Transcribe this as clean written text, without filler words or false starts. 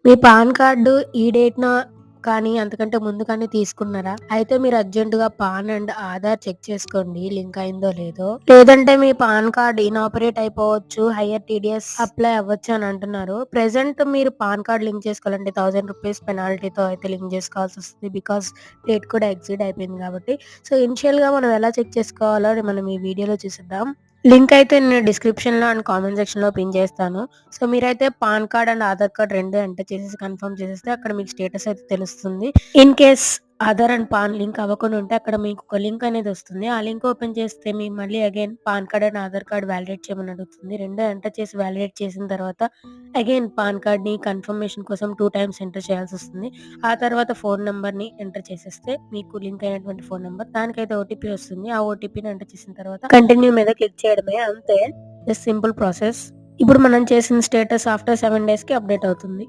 మీ pan card ఈ డేట్‌న కానీ, అంతకంటే ముందు కానీ తీసుకున్నారా? అయితే మీరు అర్జెంట్‌గా పాన్ అండ్ ఆధార్ చెక్ చేసుకోండి లింక్ అయిందో లేదో. లేదంటే మీ పాన్ కార్డ్ ఇనాపరేట్ అయిపోవచ్చు. హైయర్ టీడీఎస్ అప్లై అవ్వచ్చు అని అంటున్నారు. ప్రెజెంట్ మీరు పాన్ కార్డ్ లింక్ చేసుకోవాలంటే రూ. 1000 పెనాల్టీతో అయితే లింక్ చేసుకోవాల్సొస్తది. బికాజ్ డేట్ కూడా ఎక్సీడ్ అయిపోయింది కాబట్టి. సో, ఇనిషియల్‌గా మనం ఎలా చెక్ చేసుకోవాలో మనం ఈ వీడియోలో చూసేద్దాం. లింక్ అయితే నేను డిస్క్రిప్షన్‌లో అండ్ కామెంట్ సెక్షన్‌లో పిన్ చేస్తాను. సో, మీరైతే pan card and Aadhaar card 2 enter చేసేసి కన్ఫర్మ్ చేసేస్తే అక్కడ మీకు స్టేటస్ అయితే తెలుస్తుంది. In case Aadhaar and pan link అవ్వకుండా ఉంటే అక్కడ మీకు ఒక లింక్ అనేది వస్తుంది. ఆ లింక్ ఓపెన్ చేస్తే మీకు మళ్ళీ again pan card and Aadhaar card validate చేయమని అడుగుతుంది. 2 ఎంటర్ చేసి వాలిడేట్ చేసిన తర్వాత అగైన్ పాన్ కార్డ్‌ని కన్ఫర్మేషన్ కోసం 2 టైమ్స్ ఎంటర్ చేయాల్సొస్తుంది. ఆ తర్వాత ఫోను నంబర్‌ని ఎంటర్ చేసేస్తే మీకు లింక్ అయినటువంటి ఫోను నంబర్ దానికైతే ఓటీపీ వస్తుంది. ఆ ఓటీపీని ఎంటర్ చేసిన తర్వాత కంటిన్యూ మీద క్లిక్ చేయడమే అంతే. Just simple process. ఇప్పుడు మనం చేసిన స్టేటస్ ఆఫ్టర్ 7 డేస్‌కి అప్‌డేట్ అవుతుంది.